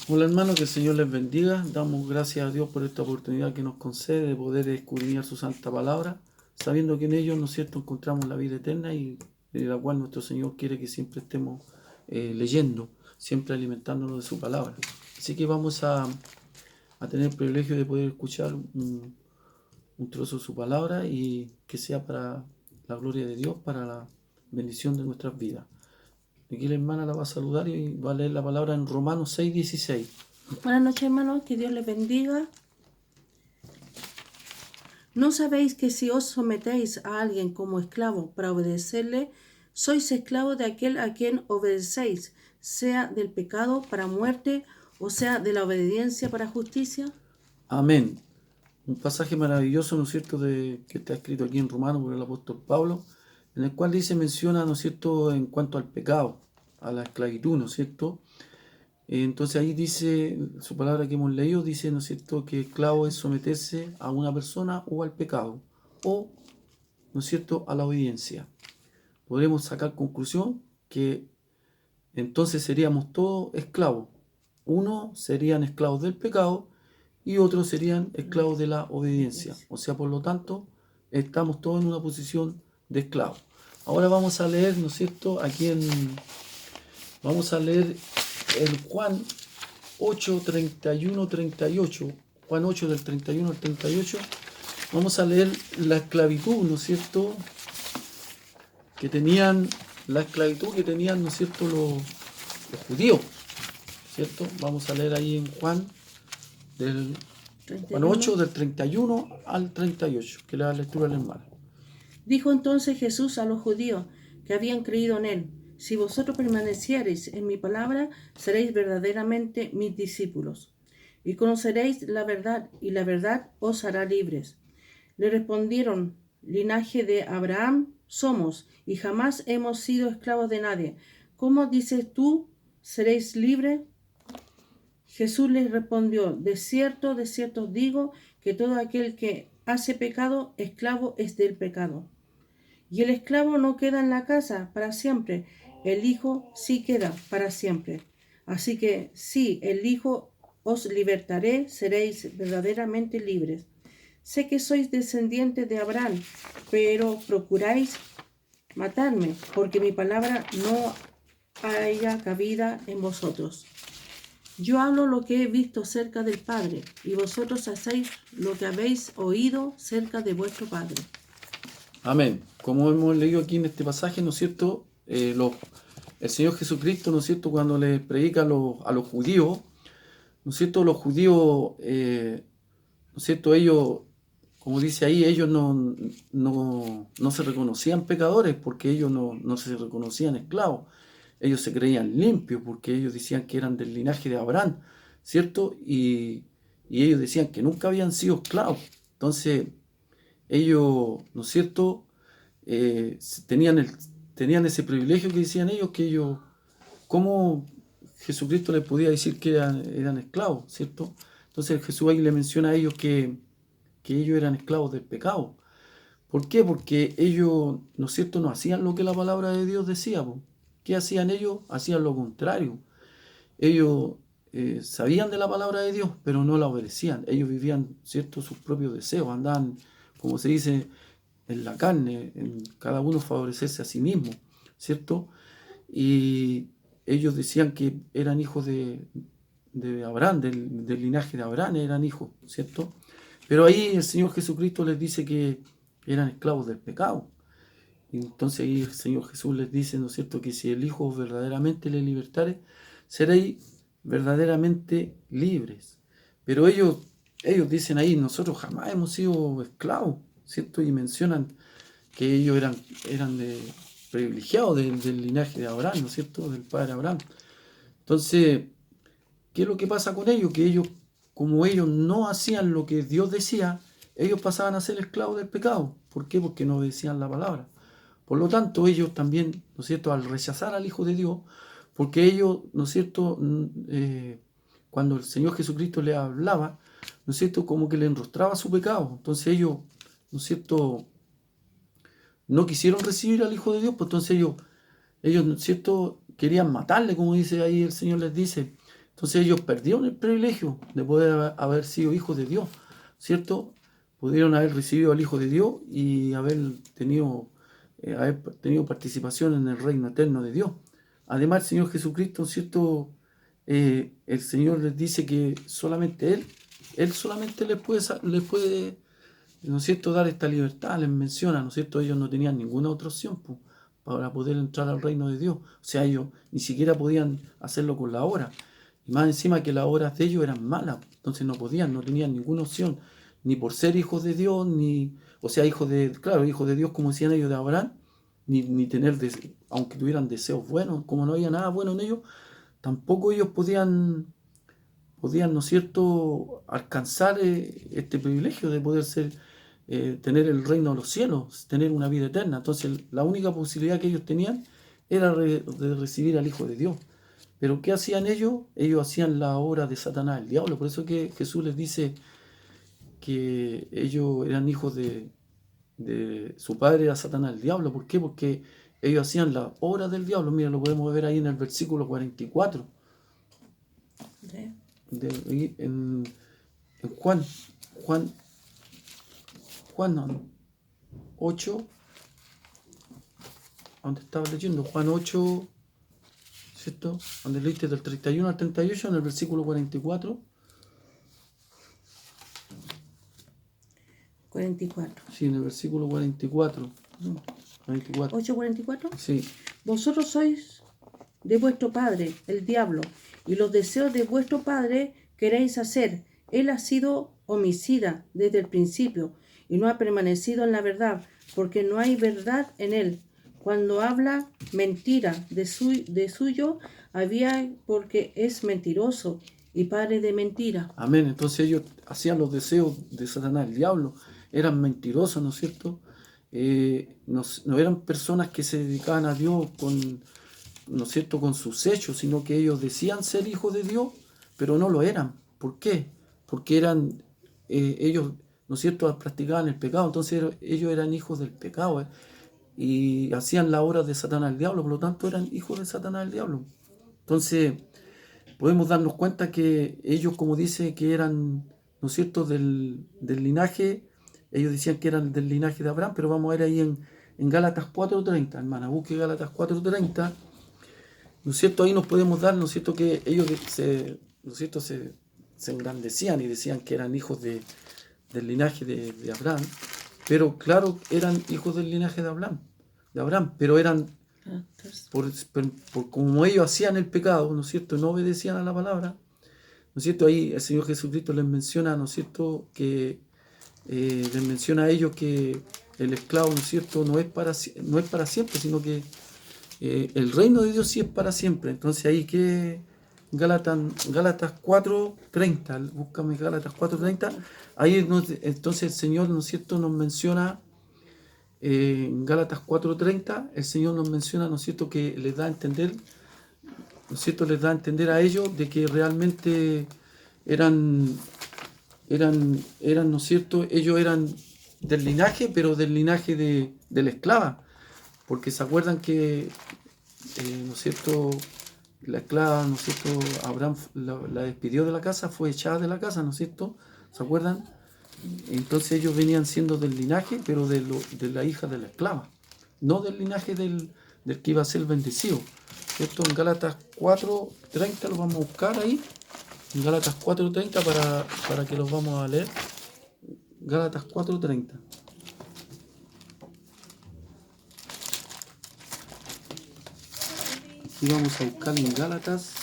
Hola hermano, que el Señor les bendiga. Damos gracias a Dios por esta oportunidad que nos concede de poder escudriñar su santa palabra, sabiendo que en ellos, ¿no es cierto?, encontramos la vida eterna y de la cual nuestro Señor quiere que siempre estemos leyendo, siempre alimentándonos de su palabra. Así que vamos a tener el privilegio de poder escuchar un trozo de su palabra y que sea para la gloria de Dios, para la bendición de nuestras vidas. Aquí la hermana la va a saludar y va a leer la palabra en Romanos 6:16. Buenas noches, hermanos, que Dios les bendiga. ¿No sabéis que si os sometéis a alguien como esclavo para obedecerle, sois esclavos de aquel a quien obedecéis, sea del pecado para muerte o sea de la obediencia para justicia? Amén. Un pasaje maravilloso, ¿no es cierto?, que está escrito aquí en Romanos por el apóstol Pablo, en el cual menciona, ¿no es cierto?, en cuanto al pecado, a la esclavitud, ¿no es cierto? Entonces ahí dice, su palabra que hemos leído, dice, ¿no es cierto?, que esclavo es someterse a una persona o al pecado, o, ¿no es cierto?, a la obediencia. Podremos sacar conclusión que entonces seríamos todos esclavos. Unos serían esclavos del pecado y otros serían esclavos de la obediencia. O sea, por lo tanto, estamos todos en una posición de esclavos. Ahora vamos a leer, ¿no es cierto?, vamos a leer el Juan 8, 31, 38. Juan 8 del 31 al 38. Vamos a leer la esclavitud, ¿no es cierto?, que tenían, ¿no es cierto?, los judíos, ¿cierto? Vamos a leer ahí en Juan 8 del 31 al 38, que le da lectura a la hermana. Dijo entonces Jesús a los judíos que habían creído en él: si vosotros permaneciereis en mi palabra, seréis verdaderamente mis discípulos, y conoceréis la verdad, y la verdad os hará libres. Le respondieron: linaje de Abraham somos, y jamás hemos sido esclavos de nadie. ¿Cómo dices tú, seréis libres? Jesús les respondió: de cierto os digo, que todo aquel que hace pecado, esclavo es del pecado. Y el esclavo no queda en la casa para siempre, el Hijo sí queda para siempre. Así que si el Hijo os libertaré, seréis verdaderamente libres. Sé que sois descendientes de Abraham, pero procuráis matarme, porque mi palabra no haya cabida en vosotros. Yo hablo lo que he visto cerca del Padre, y vosotros hacéis lo que habéis oído cerca de vuestro Padre. Amén. Como hemos leído aquí en este pasaje, ¿no es cierto?, el Señor Jesucristo, ¿no es cierto?, cuando le predica a los judíos, ¿no es cierto?, los judíos, ¿no es cierto?, ellos, como dice ahí, ellos no se reconocían pecadores porque ellos no se reconocían esclavos. Ellos se creían limpios porque ellos decían que eran del linaje de Abraham, ¿cierto? Y ellos decían que nunca habían sido esclavos. Entonces, ellos, ¿no es cierto?, tenían ese privilegio que decían ellos, que ellos, ¿cómo Jesucristo les podía decir que eran esclavos, ¿cierto? Entonces Jesús ahí le menciona a ellos que ellos eran esclavos del pecado. ¿Por qué? Porque ellos, ¿no es cierto?, no hacían lo que la palabra de Dios decía. ¿Po? ¿Qué hacían ellos? Hacían lo contrario. Ellos sabían de la palabra de Dios, pero no la obedecían. Ellos vivían, ¿cierto?, sus propios deseos, andaban, como se dice, en la carne, en cada uno favorecerse a sí mismo, ¿cierto? Y ellos decían que eran hijos de Abraham, del linaje de Abraham, eran hijos, ¿cierto? Pero ahí el Señor Jesucristo les dice que eran esclavos del pecado. Y entonces ahí el Señor Jesús les dice, ¿no es cierto?, que si el Hijo verdaderamente les libertare, seréis verdaderamente libres. Pero ellos dicen ahí, nosotros jamás hemos sido esclavos, ¿cierto? Y mencionan que ellos eran privilegiados del linaje de Abraham, ¿no es cierto?, del padre Abraham. Entonces, ¿qué es lo que pasa con ellos? Que ellos, como ellos no hacían lo que Dios decía, ellos pasaban a ser esclavos del pecado. ¿Por qué? Porque no obedecían la palabra. Por lo tanto, ellos también, ¿no es cierto?, al rechazar al Hijo de Dios, porque ellos, ¿no es cierto?, cuando el Señor Jesucristo les hablaba, ¿no es cierto?, como que le enrostraba su pecado. Entonces ellos, ¿no es cierto?, no quisieron recibir al Hijo de Dios, pues entonces ellos, ¿no es cierto?, querían matarle, como dice ahí el Señor les dice. Entonces ellos perdieron el privilegio de poder haber sido hijos de Dios, ¿cierto? Pudieron haber recibido al Hijo de Dios y haber tenido participación en el reino eterno de Dios. Además, el Señor Jesucristo, ¿cierto? El Señor les dice que solamente Él solamente les puede, ¿no es cierto?, dar esta libertad, les menciona, ¿no es cierto? Ellos no tenían ninguna otra opción pues, para poder entrar al reino de Dios. O sea, ellos ni siquiera podían hacerlo con la hora. Y más encima que las obras de ellos eran malas, entonces no tenían ninguna opción, ni por ser hijos de Dios, o sea, hijos de Dios, como decían ellos de Abraham, ni tener, aunque tuvieran deseos buenos, como no había nada bueno en ellos, tampoco ellos podían, ¿no es cierto?, alcanzar este privilegio de poder tener el reino de los cielos, tener una vida eterna. Entonces, la única posibilidad que ellos tenían era de recibir al Hijo de Dios. Pero ¿qué hacían ellos? Ellos hacían la obra de Satanás, el diablo. Por eso que Jesús les dice que ellos eran hijos de su padre, era Satanás, el diablo. ¿Por qué? Porque ellos hacían la obra del diablo. Mira, lo podemos ver ahí en el versículo 44. ¿Sí? En Juan 8, donde estaba leyendo, Juan 8, ¿cierto? Donde leíste del 31 al 38, en el versículo 44. 44. Sí, en el versículo 44. 44. 8:44. Sí. Vosotros sois de vuestro padre, el diablo, y los deseos de vuestro padre queréis hacer. Él ha sido homicida desde el principio y no ha permanecido en la verdad, porque no hay verdad en él. Cuando habla mentira de suyo había, porque es mentiroso y padre de mentira. Amén. Entonces ellos hacían los deseos de Satanás, el diablo. Eran mentirosos, ¿no es cierto? No eran personas que se dedicaban a Dios ¿no es cierto?, con sus hechos, sino que ellos decían ser hijos de Dios, pero no lo eran. ¿Por qué? Porque ellos, ¿no es cierto?, practicaban el pecado. Entonces ellos eran hijos del pecado, y hacían la obra de Satanás, el diablo. Por lo tanto, eran hijos de Satanás, el diablo. Entonces podemos darnos cuenta que ellos, como dice, que eran, ¿no es cierto?, del linaje. Ellos decían que eran del linaje de Abraham, pero vamos a ver ahí en Gálatas 4:30, hermana, busque Gálatas 4:30, ¿no es cierto? Ahí nos podemos dar, ¿no es cierto?, que ellos ¿no es cierto?, se engrandecían y decían que eran hijos del linaje de Abraham, pero claro, eran hijos del linaje de Abraham, pero eran, por como ellos hacían el pecado, ¿no es cierto?, no obedecían a la palabra, ¿no es cierto? Ahí el Señor Jesucristo les menciona, ¿no es cierto?, que les menciona a ellos que el esclavo, ¿no es cierto?, no es para siempre, sino que el reino de Dios sí es para siempre. Entonces ahí que Gálatas 4:30, búscame Gálatas 4:30, ahí entonces el Señor, ¿no es cierto?, nos menciona, en Gálatas 4:30, el Señor nos menciona, ¿no es cierto?, que les da a entender, ¿no es cierto?, les da a entender a ellos de que realmente eran, ¿no es cierto?, ellos eran del linaje, pero del linaje de la esclava, porque se acuerdan que, ¿no es cierto?, la esclava, ¿no es cierto?, Abraham la despidió de la casa, fue echada de la casa, ¿no es cierto?, ¿se acuerdan? Entonces ellos venían siendo del linaje, pero de la hija de la esclava, no del linaje del que iba a ser bendecido, ¿cierto? En Gálatas 4:30 lo vamos a buscar ahí. En Gálatas 4:30 para que los vamos a leer. Gálatas 4:30. Aquí vamos a buscar en Gálatas.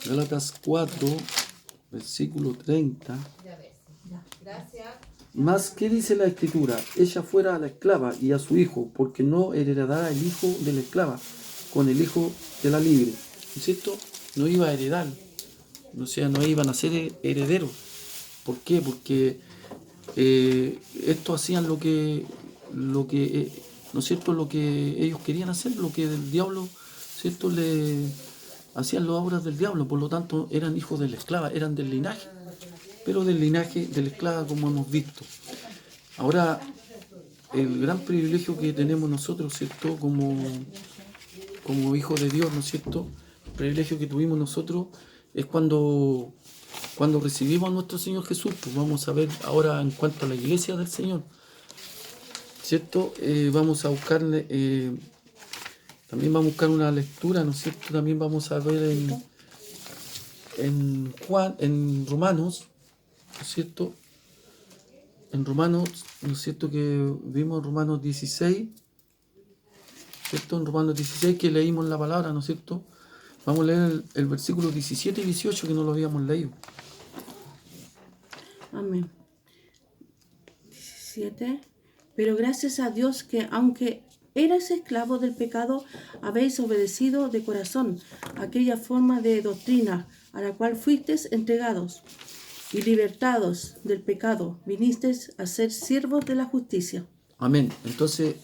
Gálatas 4, versículo 30. Mas, ¿qué dice la Escritura? Ella fuera a la esclava y a su hijo, porque no heredará el hijo de la esclava con el hijo de la libre. ¿No es cierto? No iba a heredar. O sea, no iban a ser herederos. ¿Por qué? Porque estos hacían lo que ¿no es cierto?, lo que ellos querían hacer, lo que el diablo, ¿cierto?, le hacían las obras del diablo. Por lo tanto, eran hijos de la esclava, eran del linaje. pero del linaje de la esclava, como hemos visto. Ahora, el gran privilegio que tenemos nosotros, ¿cierto? Como hijos de Dios, ¿no es cierto? El privilegio que tuvimos nosotros es cuando recibimos a nuestro Señor Jesús. Pues vamos a ver ahora en cuanto a la iglesia del Señor, ¿cierto? Vamos a buscarle, también vamos a buscar una lectura, ¿no es cierto? También vamos a ver en Romanos, ¿no es cierto? En Romanos, ¿no es cierto? Que vimos en Romanos 16, ¿cierto? En Romanos 16 que leímos la palabra, ¿no es cierto? Vamos a leer el versículo 17 y 18 que no lo habíamos leído. Amén. 17. Pero gracias a Dios que aunque eras esclavo del pecado, habéis obedecido de corazón aquella forma de doctrina a la cual fuisteis entregados, y libertados del pecado, vinisteis a ser siervos de la justicia. Amén. Entonces,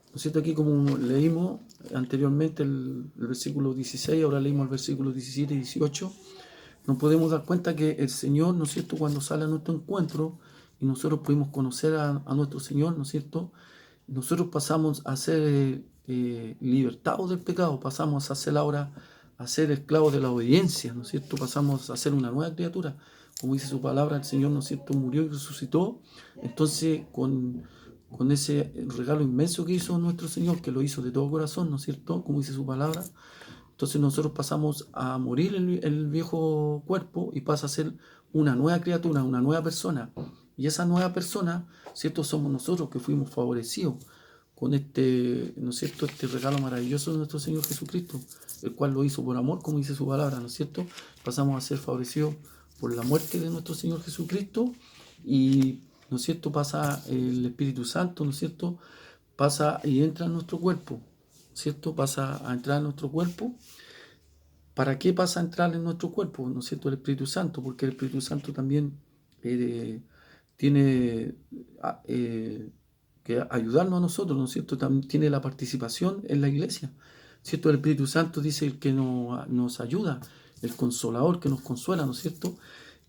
¿no es cierto? Aquí como leímos anteriormente el versículo 16, ahora leímos el versículo 17 y 18, nos podemos dar cuenta que el Señor, ¿no es cierto?, cuando sale a nuestro encuentro y nosotros pudimos conocer a nuestro Señor, ¿no es cierto?, nosotros pasamos a ser libertados del pecado, pasamos a ser ahora a ser esclavos de la obediencia, ¿no es cierto?, pasamos a ser una nueva criatura. Como dice su palabra, el Señor, ¿no es cierto?, murió y resucitó. Entonces, con ese regalo inmenso que hizo nuestro Señor, que lo hizo de todo corazón, ¿no es cierto?, como dice su palabra, entonces nosotros pasamos a morir el viejo cuerpo y pasa a ser una nueva criatura, una nueva persona. Y esa nueva persona, ¿cierto?, somos nosotros que fuimos favorecidos con este, ¿no es cierto?, este regalo maravilloso de nuestro Señor Jesucristo, el cual lo hizo por amor, como dice su palabra, ¿no es cierto? Pasamos a ser favorecidos por la muerte de nuestro Señor Jesucristo y, ¿no es cierto?, pasa el Espíritu Santo, ¿no es cierto?, pasa y entra en nuestro cuerpo, ¿cierto? Pasa a entrar en nuestro cuerpo. ¿Para qué pasa a entrar en nuestro cuerpo, ¿no es cierto?, el Espíritu Santo? Porque el Espíritu Santo también tiene que ayudarnos a nosotros, ¿no es cierto? También tiene la participación en la iglesia, ¿cierto? El Espíritu Santo dice el que nos ayuda, el consolador que nos consuela, ¿no es cierto?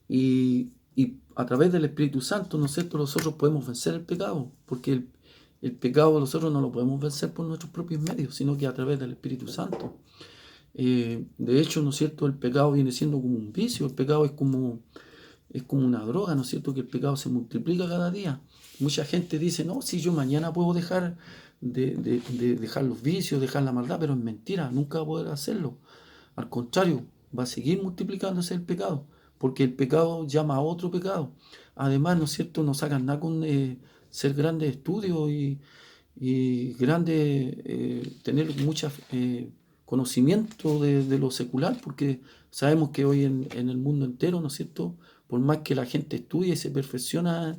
Y a través del Espíritu Santo, ¿no es cierto?, nosotros podemos vencer el pecado, porque el pecado nosotros no lo podemos vencer por nuestros propios medios, sino que a través del Espíritu Santo. De hecho, ¿no es cierto?, el pecado viene siendo como un vicio, el pecado es como una droga, ¿no es cierto?, que el pecado se multiplica cada día. Mucha gente dice, no, si yo mañana puedo dejar de dejar los vicios, dejar la maldad, pero es mentira, nunca va a poder hacerlo. Al contrario, va a seguir multiplicándose el pecado, porque el pecado llama a otro pecado. Además, ¿no es cierto?, no sacan nada con ser grandes estudios y grandes, tener mucha conocimiento de lo secular, porque sabemos que hoy en el mundo entero, ¿no es cierto?, por más que la gente estudie y se perfecciona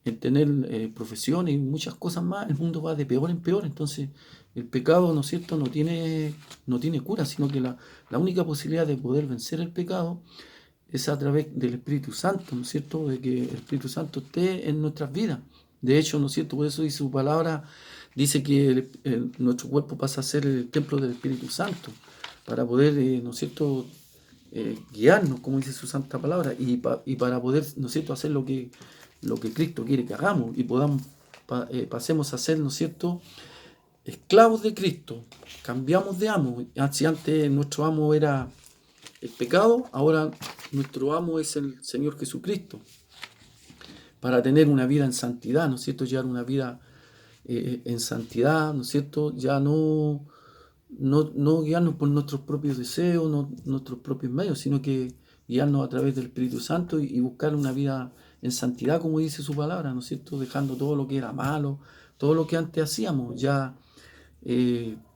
en tener profesiones y muchas cosas más, el mundo va de peor en peor. Entonces el pecado, ¿no es cierto?, no tiene cura, sino que la única posibilidad de poder vencer el pecado es a través del Espíritu Santo, ¿no es cierto?, de que el Espíritu Santo esté en nuestras vidas. De hecho, ¿no es cierto?, por eso dice su palabra, dice que nuestro cuerpo pasa a ser el templo del Espíritu Santo, para poder, ¿no es cierto?, guiarnos, como dice su santa palabra, y para poder, ¿no es cierto?, hacer lo que Cristo quiere que hagamos y pasemos a ser, ¿no es cierto?, esclavos de Cristo. Cambiamos de amo. Si antes nuestro amo era el pecado, ahora nuestro amo es el Señor Jesucristo, para tener una vida en santidad, ¿no es cierto?, llevar una vida en santidad, ¿no es cierto?, ya no guiarnos por nuestros propios deseos, nuestros propios medios, sino que guiarnos a través del Espíritu Santo y buscar una vida en santidad, como dice su palabra, ¿no es cierto?, dejando todo lo que era malo, todo lo que antes hacíamos, ya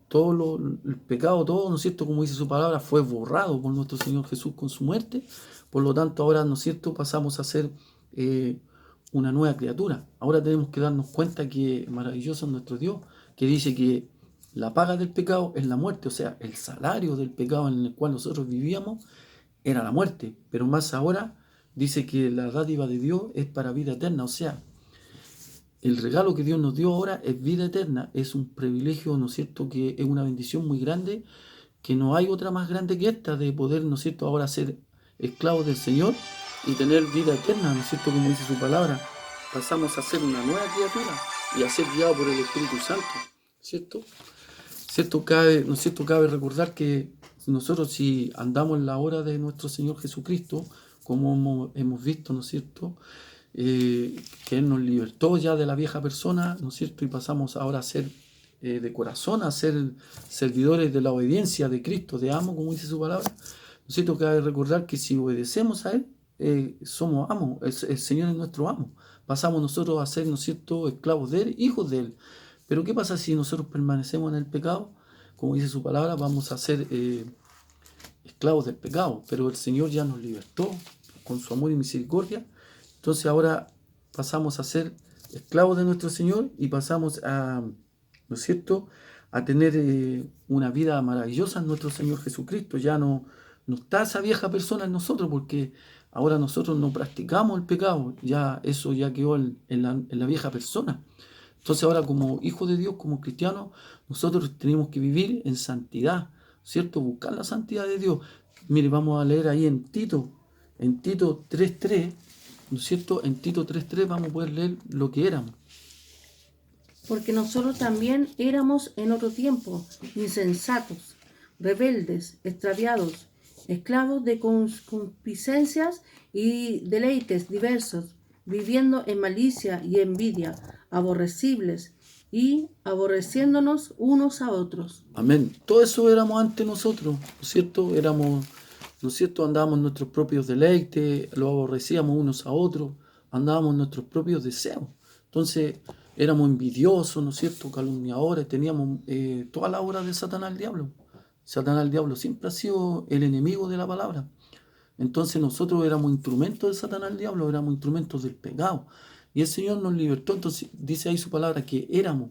todo el pecado, todo, ¿no es cierto?, como dice su palabra, fue borrado por nuestro Señor Jesús con su muerte. Por lo tanto, ahora, ¿no es cierto?, pasamos a ser una nueva criatura. Ahora tenemos que darnos cuenta que maravilloso es nuestro Dios, que dice que la paga del pecado es la muerte, o sea, el salario del pecado en el cual nosotros vivíamos era la muerte, pero más ahora dice que la dádiva de Dios es para vida eterna, o sea, el regalo que Dios nos dio ahora es vida eterna, es un privilegio, ¿no es cierto?, que es una bendición muy grande, que no hay otra más grande que esta, de poder, ¿no es cierto?, ahora ser esclavos del Señor y tener vida eterna, ¿no es cierto? Como dice su palabra, pasamos a ser una nueva criatura y a ser guiados por el Espíritu Santo, ¿cierto? ¿No es cierto? Cabe recordar que nosotros, si andamos en la hora de nuestro Señor Jesucristo, como hemos visto, ¿no es cierto?, que Él nos libertó ya de la vieja persona, ¿no es cierto?, y pasamos ahora a ser de corazón, a ser servidores de la obediencia de Cristo, de amo, como dice su palabra. ¿No es cierto? Cabe recordar que si obedecemos a Él, somos amos, el Señor es nuestro amo. Pasamos nosotros a ser, ¿no es cierto?, esclavos de Él, hijos de Él. Pero ¿qué pasa si nosotros permanecemos en el pecado? Como dice su palabra, vamos a ser esclavos del pecado, pero el Señor ya nos libertó con su amor y misericordia. Entonces ahora pasamos a ser esclavos de nuestro Señor y pasamos a, ¿no es cierto?, a tener una vida maravillosa en nuestro Señor Jesucristo. Ya no está esa vieja persona en nosotros, porque ahora nosotros no practicamos el pecado, ya eso ya quedó en la vieja persona. Entonces ahora, como hijos de Dios, como cristianos, nosotros tenemos que vivir en santidad, ¿cierto? Buscar la santidad de Dios. Mire, vamos a leer ahí en Tito 3.3, ¿no es cierto? En Tito 3.3 vamos a poder leer lo que éramos. Porque nosotros también éramos en otro tiempo insensatos, rebeldes, extraviados, esclavos de concupiscencias y deleites diversos, viviendo en malicia y envidia, aborrecibles y aborreciéndonos unos a otros. Amén. Todo eso éramos antes nosotros, ¿no es cierto? Éramos, ¿no es cierto? Andábamos en nuestros propios deleites, lo aborrecíamos unos a otros, andábamos en nuestros propios deseos. Entonces éramos envidiosos, ¿no es cierto? Calumniadores, teníamos toda la obra de Satanás el diablo. Satanás el diablo siempre ha sido el enemigo de la palabra. Entonces nosotros éramos instrumentos de Satanás el diablo, éramos instrumentos del pecado. Y el Señor nos libertó. Entonces dice ahí su palabra que éramos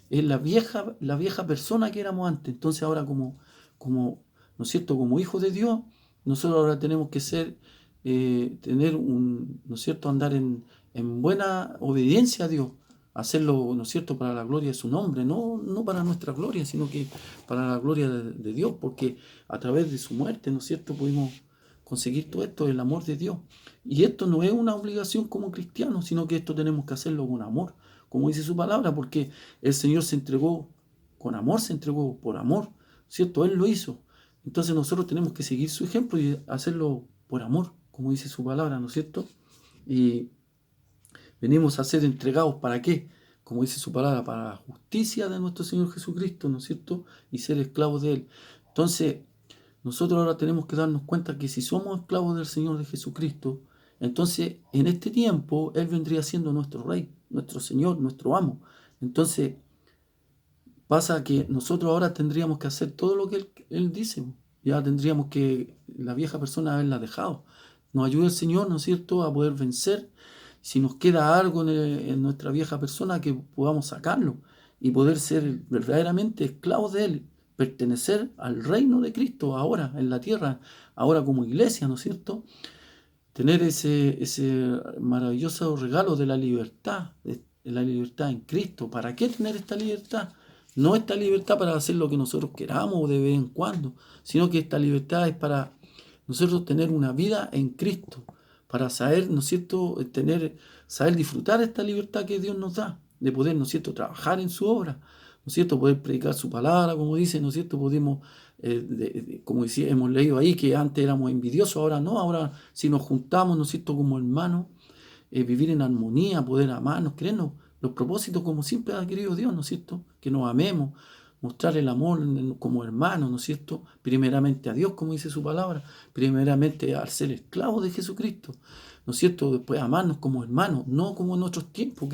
la vieja persona que éramos antes. Entonces ahora como, ¿no es cierto?, como hijos de Dios, nosotros ahora tenemos que ser, tener ¿no es cierto?, andar en buena obediencia a Dios. Hacerlo, ¿no es cierto?, para la gloria de su nombre, no para nuestra gloria, sino que para la gloria de Dios, porque a través de su muerte, ¿no es cierto?, pudimos conseguir todo esto, el amor de Dios. Y esto no es una obligación como cristianos, sino que esto tenemos que hacerlo con amor, como dice su palabra, porque el Señor se entregó con amor, se entregó por amor, ¿cierto? Él lo hizo. Entonces nosotros tenemos que seguir su ejemplo y hacerlo por amor, como dice su palabra, ¿no es cierto? Y venimos a ser entregados, ¿para qué? Como dice su palabra, para la justicia de nuestro Señor Jesucristo, ¿no es cierto? Y ser esclavos de Él. Entonces, nosotros ahora tenemos que darnos cuenta que si somos esclavos del Señor de Jesucristo, entonces en este tiempo Él vendría siendo nuestro Rey, nuestro Señor, nuestro amo. Entonces pasa que nosotros ahora tendríamos que hacer todo lo que Él dice. Ya tendríamos que la vieja persona haberla dejado. Nos ayude el Señor, ¿no es cierto?, a poder vencer. Si nos queda algo en nuestra vieja persona, que podamos sacarlo y poder ser verdaderamente esclavos de Él, pertenecer al reino de Cristo ahora en la tierra, ahora como iglesia, ¿no es cierto? Tener ese maravilloso regalo de la libertad en Cristo. ¿Para qué tener esta libertad? No esta libertad para hacer lo que nosotros queramos de vez en cuando, sino que esta libertad es para nosotros tener una vida en Cristo, para saber, ¿no es cierto?, saber disfrutar esta libertad que Dios nos da, de poder, ¿no es cierto?, trabajar en su obra, ¿no es cierto?, poder predicar su palabra, como dice, ¿no es cierto?, podemos, como decía, hemos leído ahí que antes éramos envidiosos, ahora no, ahora si nos juntamos, ¿no es cierto?, como hermanos, vivir en armonía, poder amarnos, querernos, los propósitos como siempre ha querido Dios, ¿no es cierto?, que nos amemos, mostrar el amor como hermanos, ¿no es cierto?, primeramente a Dios, como dice su palabra, primeramente al ser esclavos de Jesucristo, ¿no es cierto?, después amarnos como hermanos, no como en otros tiempos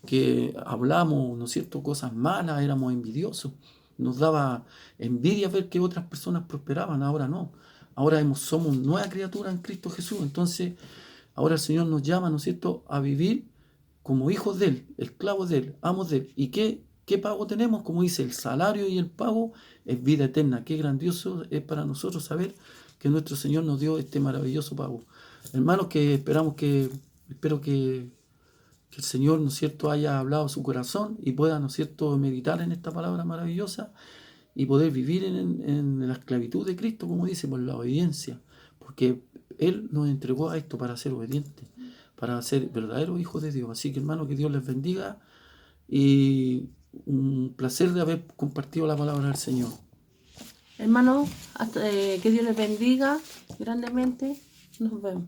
que hablamos, ¿no es cierto?, cosas malas, éramos envidiosos, nos daba envidia ver que otras personas prosperaban, ahora no, ahora somos nueva criatura en Cristo Jesús. Entonces ahora el Señor nos llama, ¿no es cierto?, a vivir como hijos de Él, esclavos de Él, amos de Él. ¿Y qué pago tenemos? Como dice, el salario y el pago es vida eterna. Qué grandioso es para nosotros saber que nuestro Señor nos dio este maravilloso pago. Hermanos, espero que el Señor, ¿no es cierto?, haya hablado a su corazón y pueda, ¿no es cierto?, meditar en esta palabra maravillosa y poder vivir en la esclavitud de Cristo, como dice, por la obediencia. Porque Él nos entregó a esto para ser obedientes, para ser verdaderos hijos de Dios. Así que, hermano, que Dios les bendiga y un placer de haber compartido la palabra del Señor. Hermano, que Dios les bendiga grandemente. Nos vemos.